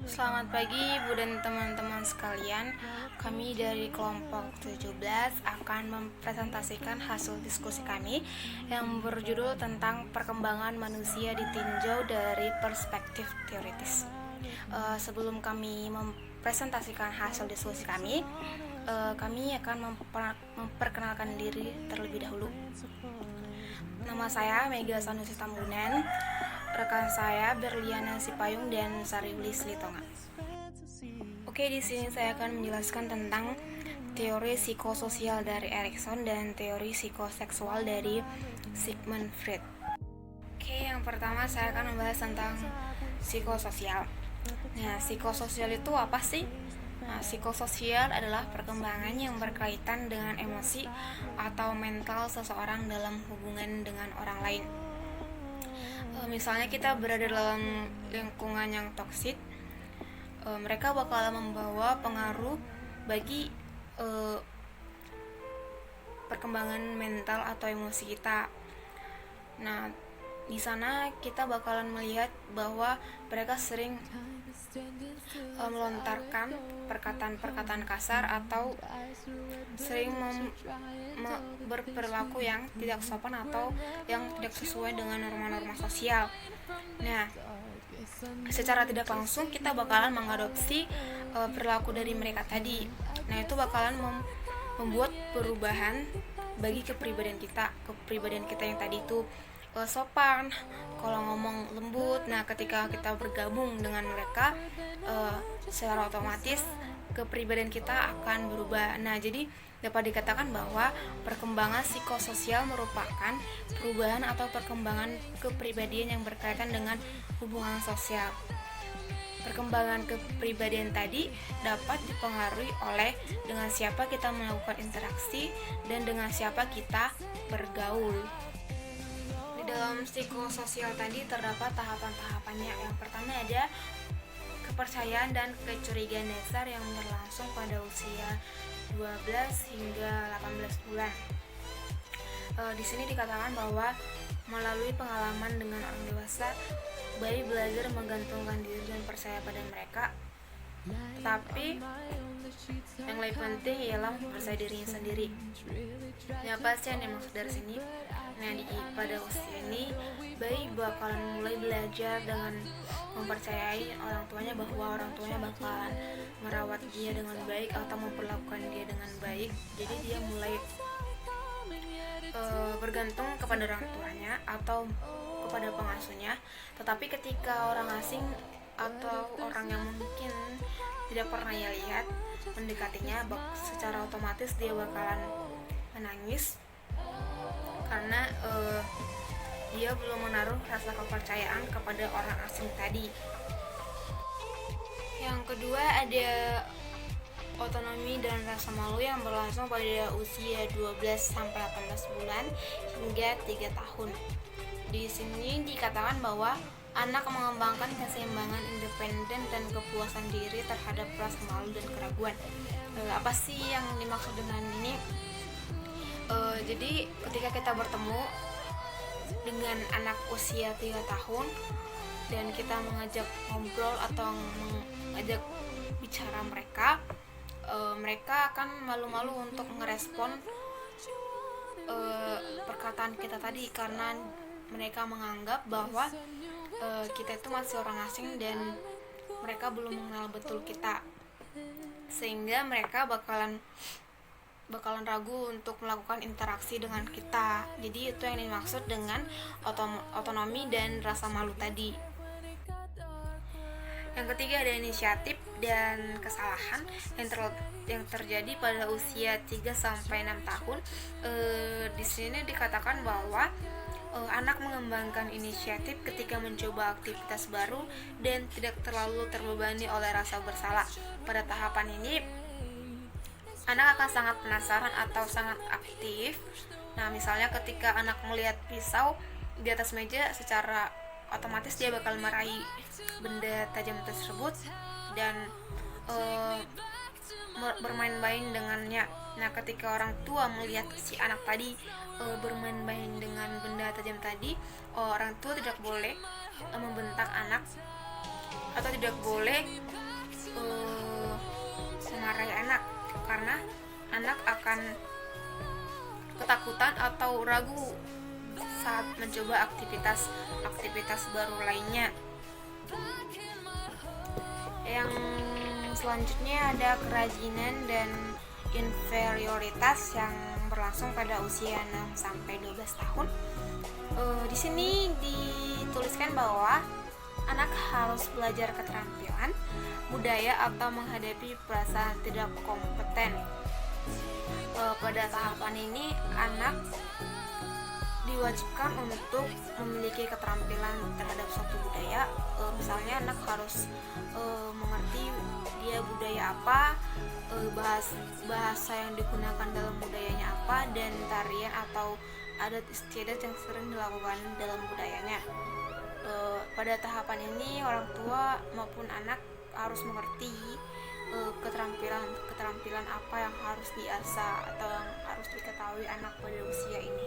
Selamat pagi Ibu dan teman-teman sekalian. Kami dari kelompok 17 akan mempresentasikan hasil diskusi kami yang berjudul tentang perkembangan manusia ditinjau dari perspektif teoritis. Sebelum kami mempresentasikan hasil diskusi kami akan memperkenalkan diri terlebih dahulu. Nama saya Mega Sanusi Tambunan. Rekan saya Berliana Sipayung dan Sariuli Slitonga. Oke, di sini saya akan menjelaskan tentang teori psikososial dari Erikson dan teori psikoseksual dari Sigmund Freud. Oke, yang pertama saya akan membahas tentang psikososial. Nah, psikososial itu apa sih? Nah, psikososial adalah perkembangan yang berkaitan dengan emosi atau mental seseorang dalam hubungan dengan orang lain. Misalnya kita berada dalam lingkungan yang toksik, mereka bakal membawa pengaruh bagi perkembangan mental atau emosi kita. Nah, di sana kita bakalan melihat bahwa mereka sering melontarkan perkataan-perkataan kasar atau sering berperilaku yang tidak sopan atau yang tidak sesuai dengan norma-norma sosial. Nah, secara tidak langsung kita bakalan mengadopsi perilaku dari mereka tadi. Nah, itu bakalan membuat perubahan bagi kepribadian kita yang tadi itu sopan, kalau ngomong lembut. Nah, ketika kita bergabung dengan mereka, secara otomatis kepribadian kita akan berubah. Nah, jadi dapat dikatakan bahwa perkembangan psikososial merupakan perubahan atau perkembangan kepribadian yang berkaitan dengan hubungan sosial. Perkembangan kepribadian tadi dapat dipengaruhi oleh dengan siapa kita melakukan interaksi dan dengan siapa kita bergaul. Di dalam psikososial tadi terdapat tahapan-tahapannya. Yang pertama ada kepercayaan dan kecurigaan dasar yang berlangsung pada usia 12 hingga 18 bulan. Di sini dikatakan bahwa melalui pengalaman dengan orang dewasa, bayi belajar menggantungkan diri dan percaya pada mereka. Tetapi yang lebih penting ialah percaya dirinya sendiri. Ini apa sih yang dimaksud dari sini? Nah, pada usia ini bayi bakalan mulai belajar dengan mempercayai orang tuanya bahwa orang tuanya bakalan merawat dia dengan baik atau memperlakukan dia dengan baik. Jadi dia mulai bergantung kepada orang tuanya atau kepada pengasuhnya. Tetapi ketika orang asing atau orang yang mungkin tidak pernah ia lihat mendekatinya, secara otomatis dia bakalan menangis karena dia belum menaruh rasa kepercayaan kepada orang asing tadi. Yang kedua ada otonomi dan rasa malu yang berlangsung pada usia 12 sampai 18 bulan hingga 3 tahun. Di sini dikatakan bahwa anak mengembangkan keseimbangan independen dan kepuasan diri terhadap rasa malu dan keraguan. Apa sih yang dimaksud dengan ini? Jadi ketika kita bertemu dengan anak usia 3 tahun dan kita mengajak ngobrol atau mengajak bicara mereka akan malu-malu untuk merespon perkataan kita tadi karena mereka menganggap bahwa kita itu masih orang asing dan mereka belum mengenal betul kita, sehingga mereka bakalan ragu untuk melakukan interaksi dengan kita. Jadi itu yang dimaksud dengan otonomi dan rasa malu tadi. Yang ketiga ada inisiatif dan kesalahan yang terjadi pada usia 3 sampai 6 tahun. Di sini dikatakan bahwa anak mengembangkan inisiatif ketika mencoba aktivitas baru dan tidak terlalu terbebani oleh rasa bersalah. Pada tahapan ini anak akan sangat penasaran atau sangat aktif. Nah, misalnya ketika anak melihat pisau di atas meja, secara otomatis dia bakal meraih benda tajam tersebut dan bermain-main dengannya. Nah, ketika orang tua melihat si anak tadi bermain-main dengan benda tajam tadi, orang tua tidak boleh membentak anak atau tidak boleh uh, memarahi anak, karena anak akan ketakutan atau ragu saat mencoba aktivitas baru lainnya. Yang selanjutnya ada kerajinan dan inferioritas yang berlangsung pada usia 6 sampai 12 tahun. Di sini dituliskan bahwa anak harus belajar keterampilan, budaya atau menghadapi perasaan tidak kompeten. Pada tahapan ini anak diwajibkan untuk memiliki keterampilan terhadap suatu budaya. Misalnya anak harus mengerti dia budaya apa, bahasa yang digunakan dalam budayanya apa, dan tarian atau adat istiadat yang sering dilakukan dalam budayanya. Pada tahapan ini orang tua maupun anak harus mengerti keterampilan apa yang harus diasah atau yang harus diketahui anak pada usia ini.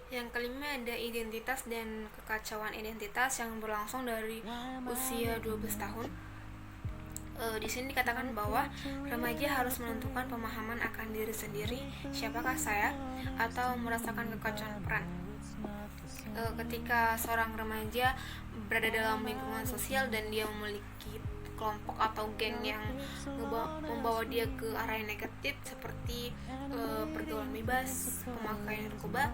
Yang kelima ada identitas dan kekacauan identitas yang berlangsung dari usia 12 tahun. Di sini dikatakan bahwa remaja harus menentukan pemahaman akan diri sendiri, siapakah saya, atau merasakan kekacauan peran. Ketika seorang remaja berada dalam lingkungan sosial dan dia memiliki kelompok atau geng yang membawa dia ke arah yang negatif seperti pergaulan bebas, pemakaian narkoba.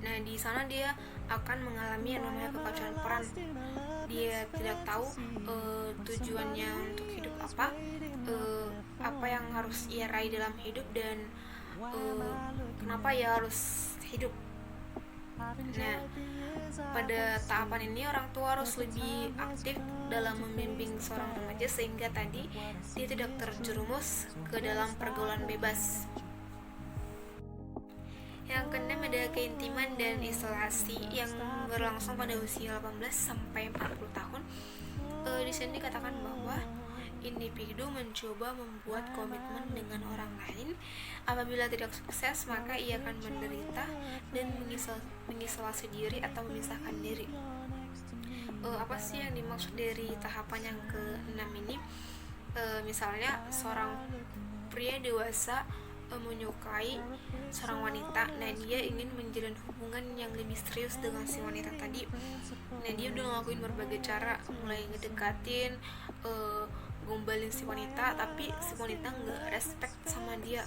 Nah, di sana dia akan mengalami yang namanya kekacauan peran. Dia tidak tahu tujuannya untuk hidup apa yang harus ia raih dalam hidup, dan kenapa ia harus hidup. Nah, pada tahapan ini orang tua harus lebih aktif dalam membimbing seorang remaja sehingga tadi dia tidak terjerumus ke dalam pergaulan bebas. Yang keenam ada keintiman dan isolasi yang berlangsung pada usia 18 sampai 40 tahun. Di sini dikatakan bahwa individu mencoba membuat komitmen dengan orang lain. Apabila tidak sukses, maka ia akan menderita dan mengisolasi diri atau memisahkan diri. Apa sih yang dimaksud dari tahapan yang ke-6 ini? Misalnya seorang pria dewasa menyukai seorang wanita, nah dia ingin menjalin hubungan yang lebih serius dengan si wanita tadi. Nah, dia udah ngelakuin berbagai cara, mulai ngedekatin, gombalin si wanita, tapi si wanita nggak respect sama dia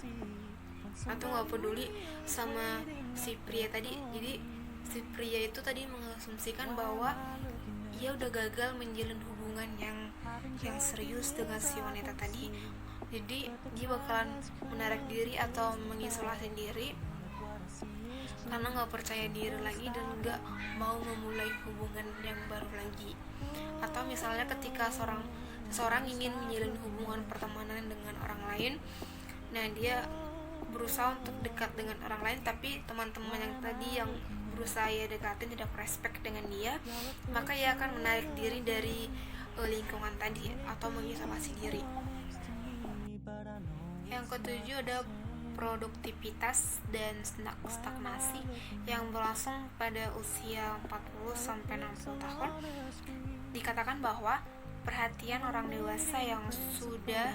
atau nggak peduli sama si pria tadi. Jadi si pria itu tadi mengasumsikan bahwa ia udah gagal menjalin hubungan yang serius dengan si wanita tadi. Jadi dia bakalan menarik diri atau mengisolasi diri karena nggak percaya diri lagi dan nggak mau memulai hubungan yang baru lagi. Atau misalnya ketika seseorang ingin menjalin hubungan pertemanan dengan orang lain, nah dia berusaha untuk dekat dengan orang lain, tapi teman-teman yang tadi yang berusaha ia dekatin tidak respect dengan dia, maka ia akan menarik diri dari lingkungan tadi atau mengisolasi diri. Yang ketujuh ada produktivitas dan stagnasi yang berlangsung pada usia 40 sampai 60 tahun. Dikatakan bahwa perhatian orang dewasa yang sudah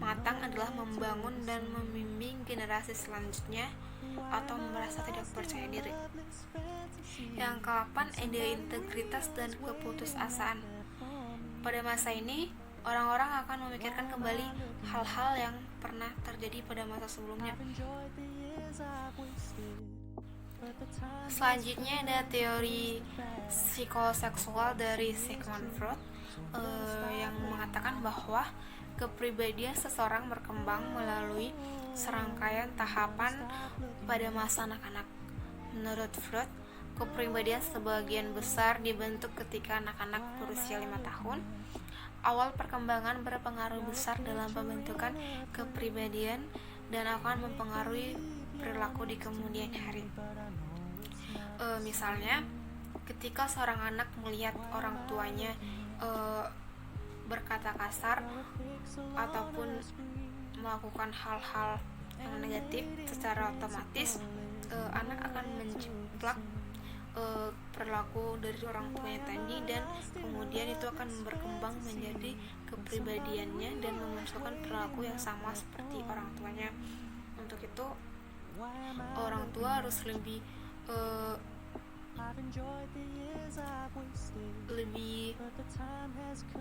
matang adalah membangun dan membimbing generasi selanjutnya atau merasa tidak percaya diri. Yang ke-8 ada integritas dan keputusasaan. Pada masa ini, orang-orang akan memikirkan kembali hal-hal yang pernah terjadi pada masa sebelumnya. Selanjutnya ada teori psikoseksual dari Sigmund Freud yang mengatakan bahwa kepribadian seseorang berkembang melalui serangkaian tahapan pada masa anak-anak. Menurut Freud, kepribadian sebagian besar dibentuk ketika anak-anak berusia 5 tahun. Awal perkembangan berpengaruh besar dalam pembentukan kepribadian dan akan mempengaruhi perilaku di kemudian hari. Misalnya, ketika seorang anak melihat orang tuanya berkata kasar ataupun melakukan hal-hal yang negatif, secara otomatis anak akan menjiplak perilaku dari orang tuanya tadi, dan kemudian itu akan berkembang menjadi kepribadiannya dan memunculkan perilaku yang sama seperti orang tuanya. Untuk itu orang tua harus lebih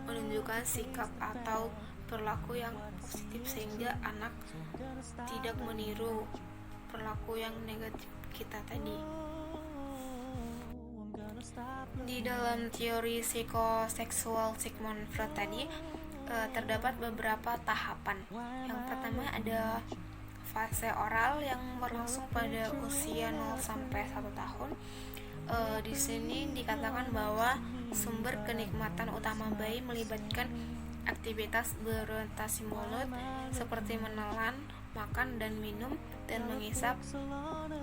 menunjukkan sikap atau perilaku yang positif sehingga anak tidak meniru perilaku yang negatif kita tadi. Di dalam teori psikoseksual Sigmund Freud tadi terdapat beberapa tahapan. Yang pertama ada fase oral yang berlangsung pada usia 0 sampai 1 tahun. Di sini dikatakan bahwa sumber kenikmatan utama bayi melibatkan aktivitas berorientasi mulut seperti menelan, makan dan minum, dan mengisap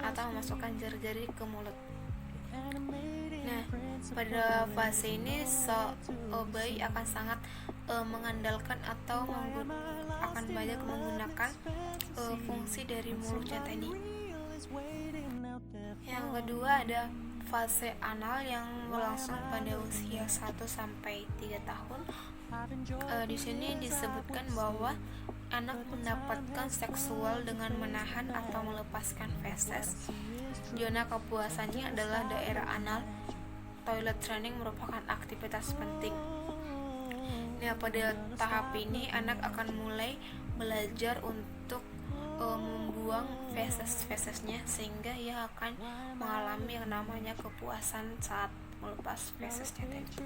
atau memasukkan jari-jari ke mulut. Nah, pada fase ini bayi akan sangat mengandalkan atau akan banyak menggunakan fungsi dari mulutnya tadi. Yang kedua ada fase anal yang berlangsung pada usia 1 sampai 3 tahun. Di sini disebutkan bahwa anak mendapatkan seksual dengan menahan atau melepaskan feses. Zona kepuasannya adalah daerah anal. Toilet training merupakan aktivitas penting. Nah, pada tahap ini anak akan mulai belajar untuk membuang feses-fesesnya sehingga ia akan mengalami yang namanya kepuasan saat melepas fesesnya tadi.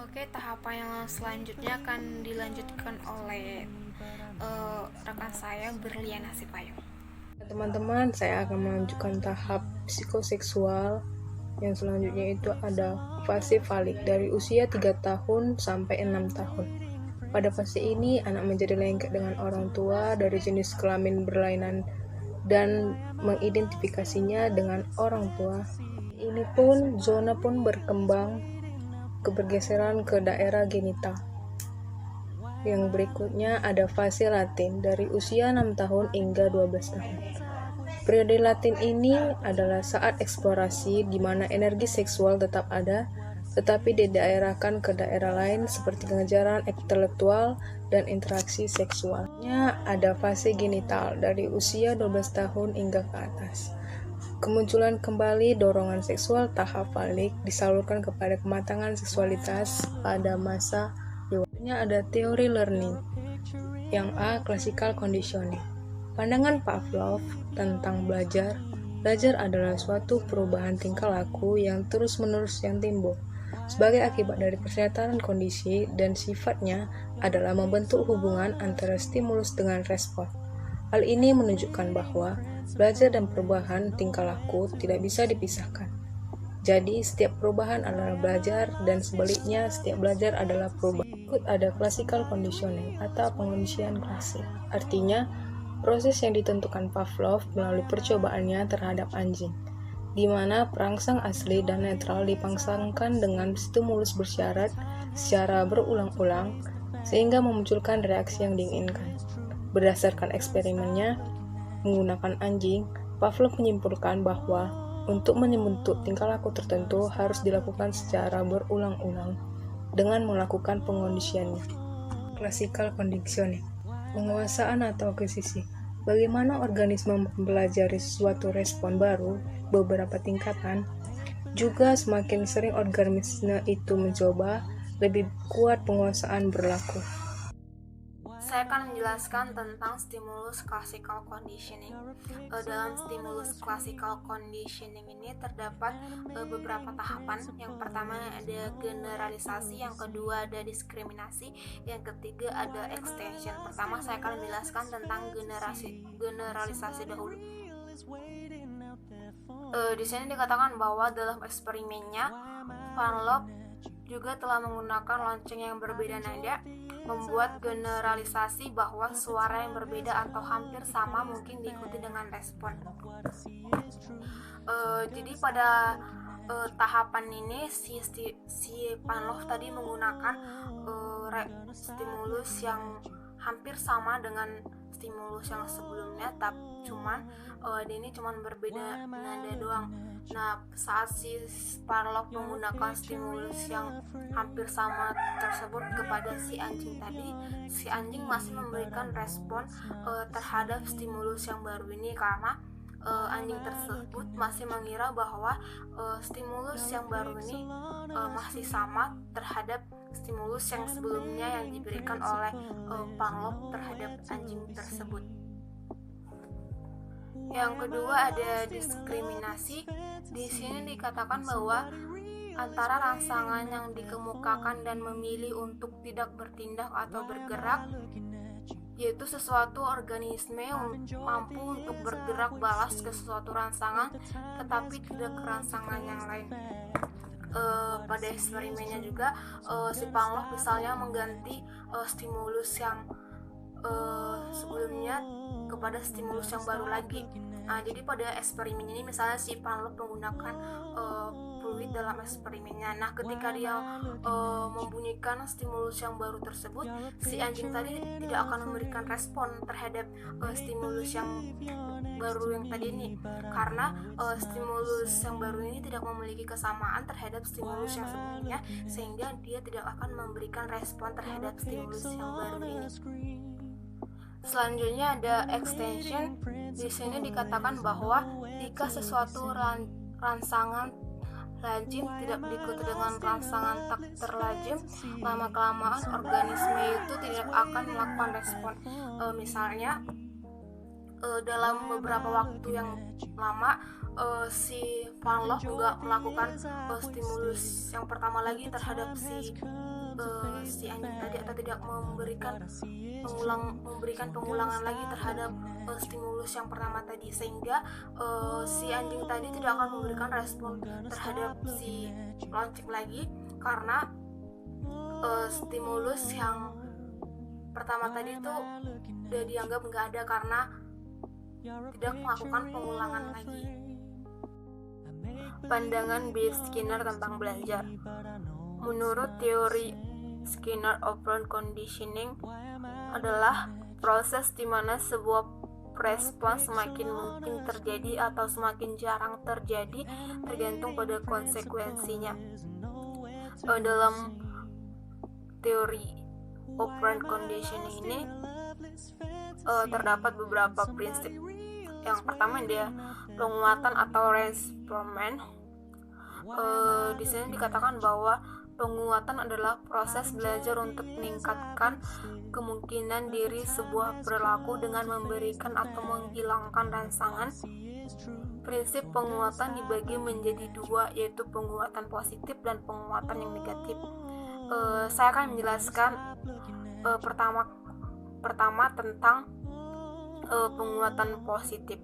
Oke, tahapan yang selanjutnya akan dilanjutkan oleh rekan saya Berliana Sipayung. Teman-teman, saya akan melanjutkan tahap psikoseksual. Yang selanjutnya itu ada fase falik dari usia 3 tahun sampai 6 tahun. Pada fase ini, anak menjadi lengket dengan orang tua dari jenis kelamin berlainan dan mengidentifikasinya dengan orang tua. Ini pun, zona pun berkembang kebergeseran ke daerah genital. Yang berikutnya ada fase latin dari usia 6 tahun hingga 12 tahun. Periode latin ini adalah saat eksplorasi di mana energi seksual tetap ada, tetapi didaerahkan ke daerah lain seperti pengejaran intelektual dan interaksi seksualnya. Ada fase genital dari usia 12 tahun hingga ke atas. Kemunculan kembali dorongan seksual tahap falik disalurkan kepada kematangan seksualitas pada masa dewasanya. Ada teori learning. Yang A, classical conditioning. Pandangan Pavlov tentang belajar. Belajar adalah suatu perubahan tingkah laku yang terus-menerus yang timbul sebagai akibat dari persyaratan kondisi, dan sifatnya adalah membentuk hubungan antara stimulus dengan respon. Hal ini menunjukkan bahwa belajar dan perubahan tingkah laku tidak bisa dipisahkan. Jadi, setiap perubahan adalah belajar, dan sebaliknya, setiap belajar adalah perubahan. Berikut ada classical conditioning atau pengondisian klasik. Artinya, proses yang ditentukan Pavlov melalui percobaannya terhadap anjing, di mana perangsang asli dan netral dipasangkan dengan stimulus bersyarat secara berulang-ulang sehingga memunculkan reaksi yang diinginkan. Berdasarkan eksperimennya menggunakan anjing, Pavlov menyimpulkan bahwa untuk membentuk tingkah laku tertentu harus dilakukan secara berulang-ulang dengan melakukan pengondisiannya. Classical conditioning, penguasaan atau akuisisi. Bagaimana organisme mempelajari suatu respon baru beberapa tingkatan. Juga semakin sering organisme itu mencoba, lebih kuat penguasaan berlaku. Saya akan menjelaskan tentang stimulus classical conditioning. Dalam stimulus classical conditioning ini terdapat beberapa tahapan. Yang pertama ada generalisasi, yang kedua ada diskriminasi, yang ketiga ada extension. Pertama saya akan menjelaskan tentang generalisasi dahulu. Di sini dikatakan bahwa dalam eksperimennya Pavlov juga telah menggunakan lonceng yang berbeda nada, membuat generalisasi bahwa suara yang berbeda atau hampir sama mungkin diikuti dengan respon. Jadi pada tahapan ini si Pavlov tadi menggunakan stimulus yang hampir sama dengan stimulus yang sebelumnya, tapi ini cuman berbeda nada doang. Nah, saat si Sparlock menggunakan stimulus yang hampir sama tersebut kepada si anjing tadi, si anjing masih memberikan respon terhadap stimulus yang baru ini karena anjing tersebut masih mengira bahwa stimulus yang baru ini masih sama terhadap stimulus yang sebelumnya yang diberikan oleh Pavlov terhadap anjing tersebut. Yang kedua ada diskriminasi. Di sini dikatakan bahwa antara rangsangan yang dikemukakan dan memilih untuk tidak bertindak atau bergerak, yaitu sesuatu organisme mampu untuk bergerak balas ke suatu rangsangan tetapi tidak ke rangsangan yang lain. Pada eksperimennya juga si Pavlov misalnya mengganti stimulus yang sebelumnya kepada stimulus yang baru lagi. Nah, jadi pada eksperimen ini misalnya si Pavlov menggunakan fluid dalam eksperimennya. Nah, ketika dia membunyikan stimulus yang baru tersebut, si anjing tadi tidak akan memberikan respon terhadap stimulus yang baru yang tadi ini, karena stimulus yang baru ini tidak memiliki kesamaan terhadap stimulus yang sebelumnya, sehingga dia tidak akan memberikan respon terhadap stimulus yang baru ini. Selanjutnya ada extension. Di sini dikatakan bahwa jika sesuatu rangsangan lazim tidak diikuti dengan rangsangan tak terlazim, lama-kelamaan organisme itu tidak akan melakukan respon. Misalnya dalam beberapa waktu yang lama si Pavlov juga melakukan stimulus yang pertama lagi terhadap si anjing tadi, atau tidak memberikan pengulangan lagi terhadap stimulus yang pertama tadi, sehingga si anjing tadi tidak akan memberikan respon terhadap si lonceng lagi karena stimulus yang pertama tadi itu udah dianggap nggak ada karena tidak melakukan pengulangan lagi. Pandangan B. Skinner tentang belajar. Menurut teori Skinner, operant conditioning adalah proses di mana sebuah respon semakin mungkin terjadi atau semakin jarang terjadi tergantung pada konsekuensinya. Dalam teori operant conditioning ini terdapat beberapa prinsip. Yang pertama dia penguatan atau reinforcement. Di sini dikatakan bahwa penguatan adalah proses belajar untuk meningkatkan kemungkinan diri sebuah perilaku dengan memberikan atau menghilangkan rangsangan. Prinsip penguatan dibagi menjadi dua, yaitu penguatan positif dan penguatan yang negatif. Saya akan menjelaskan pertama tentang penguatan positif.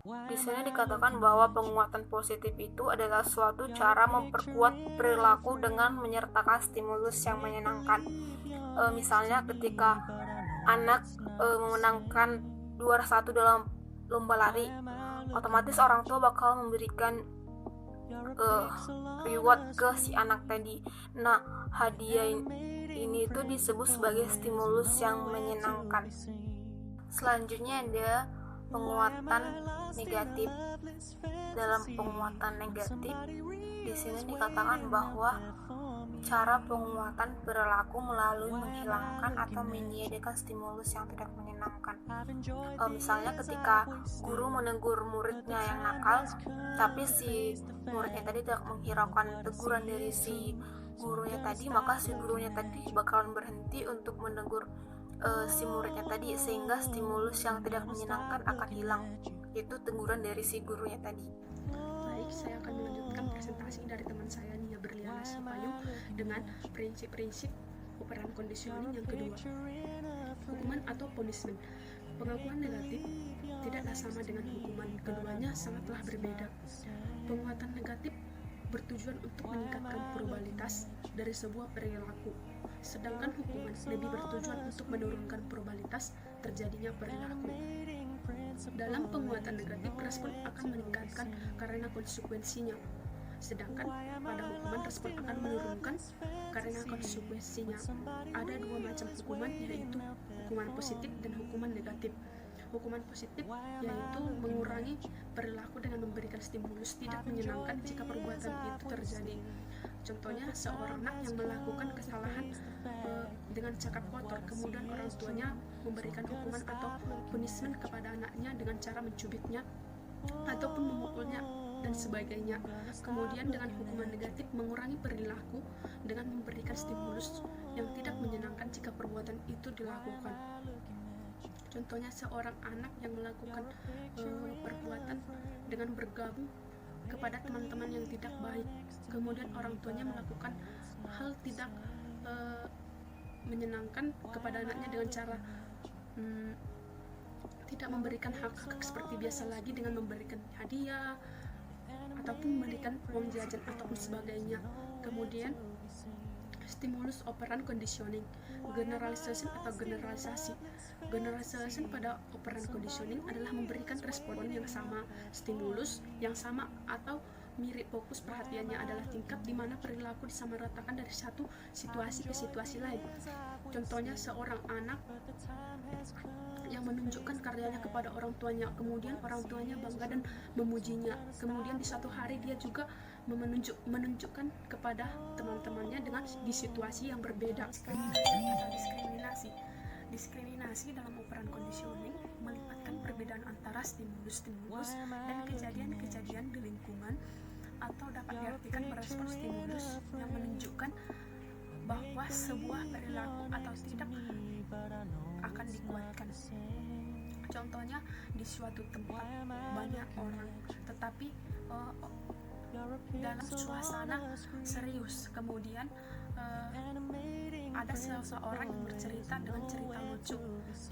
Di sini dikatakan bahwa penguatan positif itu adalah suatu cara memperkuat perilaku dengan menyertakan stimulus yang menyenangkan. Misalnya ketika anak memenangkan juara 1 dalam lomba lari, otomatis orang tua bakal memberikan reward ke si anak tadi. Nah, hadiah ini itu disebut sebagai stimulus yang menyenangkan. Selanjutnya ada penguatan negatif. Dalam penguatan negatif, di sini dikatakan bahwa cara penguatan berlaku melalui menghilangkan atau meniadakan stimulus yang tidak menyenangkan. Misalnya ketika guru menegur muridnya yang nakal, tapi si muridnya tadi tidak menghiraukan teguran dari si gurunya tadi, maka si gurunya tadi bakalan berhenti untuk menegur si muridnya tadi, sehingga stimulus yang tidak menyenangkan akan hilang, itu teguran dari si gurunya tadi. Baik, saya akan melanjutkan presentasi dari teman saya Nia Berliana Sipayung dengan prinsip-prinsip operan conditioning yang kedua. Hukuman atau punishment. Pengakuan negatif tidaklah sama dengan hukuman, keduanya sangatlah berbeda. Penguatan negatif bertujuan untuk meningkatkan probabilitas dari sebuah perilaku, sedangkan hukuman lebih bertujuan untuk menurunkan probabilitas terjadinya perilaku. Dalam penguatan negatif, respon akan meningkatkan karena konsekuensinya. Sedangkan pada hukuman respon akan menurunkan karena konsekuensinya. Ada dua macam hukuman, yaitu hukuman positif dan hukuman negatif. Hukuman positif yaitu mengurangi perilaku dengan memberikan stimulus tidak menyenangkan jika perbuatan itu terjadi. Contohnya seorang anak yang melakukan kesalahan dengan cakap kotor, kemudian orang tuanya memberikan hukuman atau punishment kepada anaknya dengan cara mencubitnya ataupun memukulnya dan sebagainya. Kemudian dengan hukuman negatif mengurangi perilaku dengan memberikan stimulus yang tidak menyenangkan jika perbuatan itu dilakukan. Contohnya seorang anak yang melakukan perbuatan dengan bergabung kepada teman-teman yang tidak baik, kemudian orang tuanya melakukan hal tidak menyenangkan kepada anaknya dengan cara tidak memberikan hak-hak seperti biasa lagi dengan memberikan hadiah ataupun memberikan uang jajan ataupun sebagainya. Kemudian stimulus operan conditioning, generalization atau generalisasi. Generalization pada operan conditioning adalah memberikan respon yang sama, stimulus yang sama atau mirip. Fokus perhatiannya adalah tingkat di mana perilaku disamaratakan dari satu situasi ke situasi lain. Contohnya seorang anak yang menunjukkan karyanya kepada orang tuanya, kemudian orang tuanya bangga dan memujinya. Kemudian di satu hari dia juga menunjukkan kepada teman-temannya dengan di situasi yang berbeda. Diskriminasi dalam operan conditioning melibatkan perbedaan antara stimulus dan kejadian-kejadian di lingkungan, atau dapat diartikan merespon stimulus yang menunjukkan bahwa sebuah perilaku atau tidak akan dikuatkan. Contohnya di suatu tempat banyak orang, tetapi dalam suasana serius, kemudian ada seseorang yang bercerita dengan cerita lucu,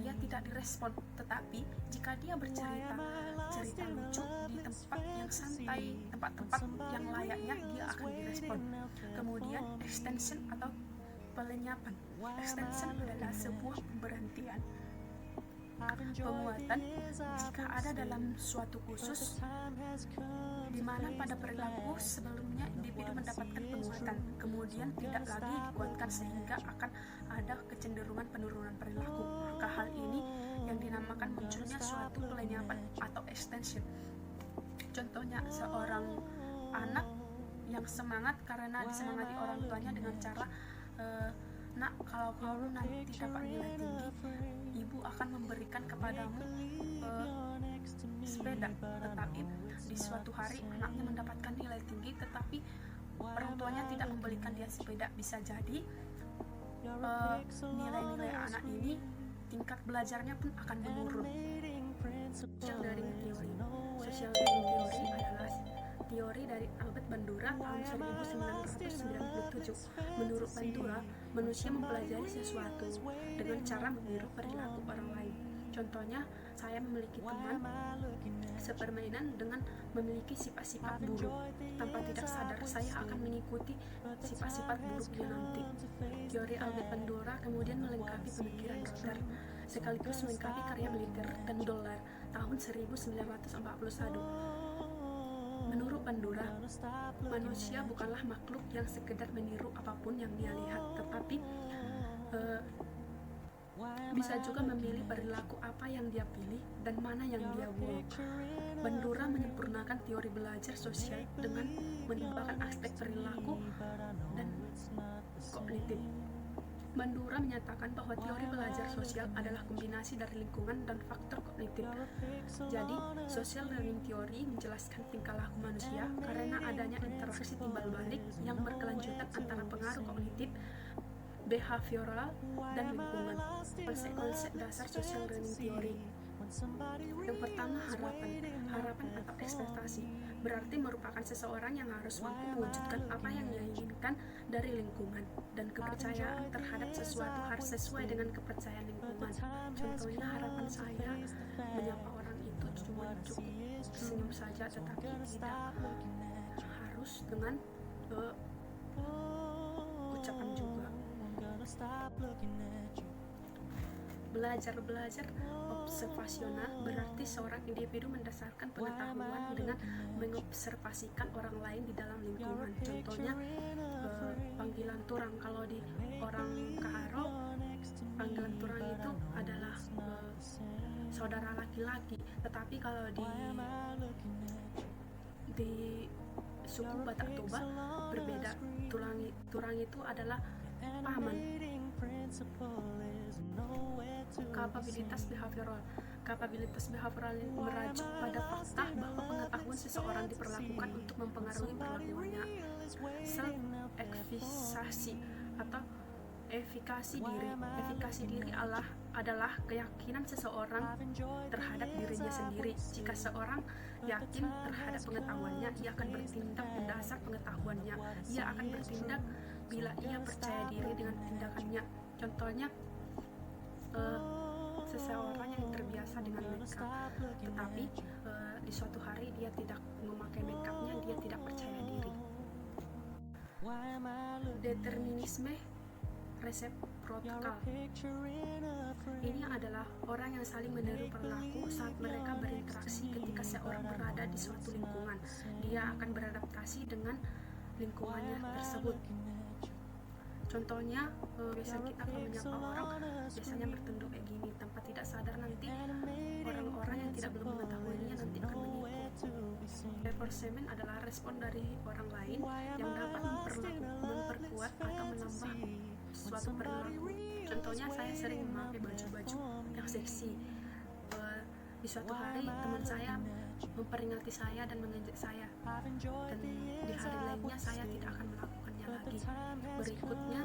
dia tidak direspon. Tetapi jika dia bercerita cerita lucu di tempat yang santai, tempat-tempat yang layaknya, dia akan direspon. Kemudian extension atau pelenyapan. Extension adalah sebuah pemberhentian, penguatan jika ada dalam suatu khusus di mana pada perilaku sebelumnya individu mendapatkan penguatan, kemudian tidak lagi dikuatkan sehingga akan ada kecenderungan penurunan perilaku. Maka hal ini yang dinamakan munculnya suatu pelenyapan atau extension. Contohnya seorang anak yang semangat karena disemangati orang tuanya dengan cara nak, kalau kamu nanti dapat nilai tinggi, ibu akan memberikan kepadamu sepeda. Tetapi di suatu hari anaknya mendapatkan nilai tinggi, tetapi orang tuanya tidak membelikan dia sepeda. Bisa jadi nilai-nilai anak ini, tingkat belajarnya pun akan menurun. Social learning theory. Social learning theory adalah teori dari Albert Bandura tahun 1997. Menurut Bandura, manusia mempelajari sesuatu dengan cara meniru perilaku orang lain. Contohnya, saya memiliki teman sepermainan dengan memiliki sifat-sifat buruk. Tanpa tidak sadar, saya akan mengikuti sifat-sifat buruknya nanti. Teori Albert Bandura kemudian melengkapi pemikiran Rotter, sekaligus melengkapi karya militer dan Dollar tahun 1941. Menurut Bandura, manusia bukanlah makhluk yang sekedar meniru apapun yang dia lihat, tetapi bisa juga memilih perilaku apa yang dia pilih dan mana yang dia buang. Bandura menyempurnakan teori belajar sosial dengan menambahkan aspek perilaku dan kognitif. Bandura menyatakan bahwa teori belajar sosial adalah kombinasi dari lingkungan dan faktor kognitif. Jadi, social learning theory menjelaskan tingkah laku manusia karena adanya interaksi timbal balik yang berkelanjutan antara pengaruh kognitif, behavioral, dan lingkungan. Konsep-konsep dasar social learning theory. Yang pertama, harapan atau ekspektasi berarti merupakan seseorang yang harus mampu mewujudkan apa yang dia inginkan dari lingkungan, dan kepercayaan terhadap sesuatu harus sesuai dengan kepercayaan lingkungan. Contohnya, harapan saya menyapa orang itu cuma cukup senyum saja, tetapi tidak harus dengan ucapan juga. Belajar observasional berarti seorang individu mendasarkan pengetahuan dengan mengobservasikan orang lain di dalam lingkungan. Contohnya panggilan turang. Kalau di orang Karo, panggilan turang itu adalah saudara laki-laki. Tetapi kalau di suku Batak Toba berbeda. Turang itu adalah paman. Kapabilitas behavioral merujuk pada fakta bahwa pengetahuan seseorang diperlakukan untuk mempengaruhi perilakunya. Self-ekvisasi atau efikasi diri adalah keyakinan seseorang terhadap dirinya sendiri. Jika seorang yakin terhadap pengetahuannya, ia akan bertindak berdasar pengetahuannya. Ia akan bertindak bila ia percaya diri dengan tindakannya. Contohnya, seseorang yang terbiasa dengan makeup, tetapi di suatu hari dia tidak memakai makeupnya, dia tidak percaya diri. Determinisme resiprokal. Ini adalah orang yang saling meniru perilaku saat mereka berinteraksi. Ketika seorang berada di suatu lingkungan, dia akan beradaptasi dengan lingkungannya tersebut. Contohnya, biasa kita kalau menyapa orang, biasanya bertunduk kayak gini, tanpa tidak sadar nanti orang-orang yang tidak belum mengetahuinya nanti akan mengikut. Reinforcement adalah respon dari orang lain yang dapat memperkuat atau menambah suatu perilaku. Contohnya, saya sering memakai baju-baju yang seksi. Di suatu hari teman saya memperingati saya dan mengejek saya, dan di hari lainnya saya tidak akan melakukannya lagi. Berikutnya,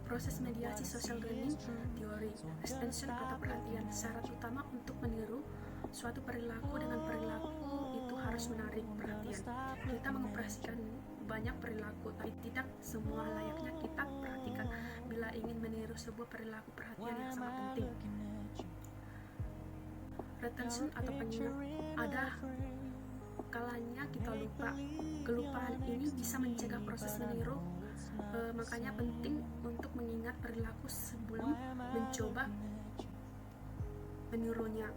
proses mediasi social learning teori attention atau perhatian. Syarat utama untuk meniru suatu perilaku dengan perilaku itu harus menarik perhatian. Kita mengoperasikan banyak perilaku, tapi tidak semua layaknya kita perhatikan. Bila ingin meniru sebuah perilaku, perhatian yang sangat penting. Retention atau pengingat, ada kalanya kita lupa. Kelupaan ini bisa mencegah proses meniru, makanya penting untuk mengingat perilaku sebelum mencoba menirunya.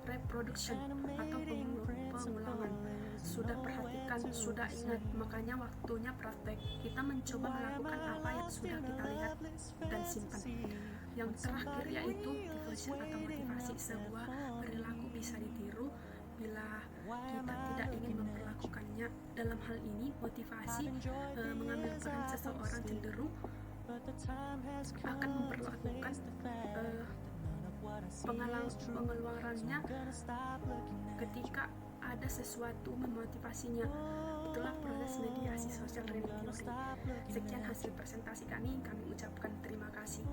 Reproduction atau pengulangan. Sudah perhatikan, sudah ingat, makanya waktunya praktek. Kita mencoba melakukan apa yang sudah kita lihat dan simpan. Yang terakhir yaitu diffusion atau motivasi. Sebuah perilaku bisa ditiru bila kita tidak ingin memperlakukannya. Dalam hal ini, motivasi mengambil peran. Seseorang cenderung akan memperlakukan pengeluarannya ketika ada sesuatu memotivasinya. Itulah proses mediasi sosial learning theory. Sekian hasil presentasi kami ucapkan terima kasih.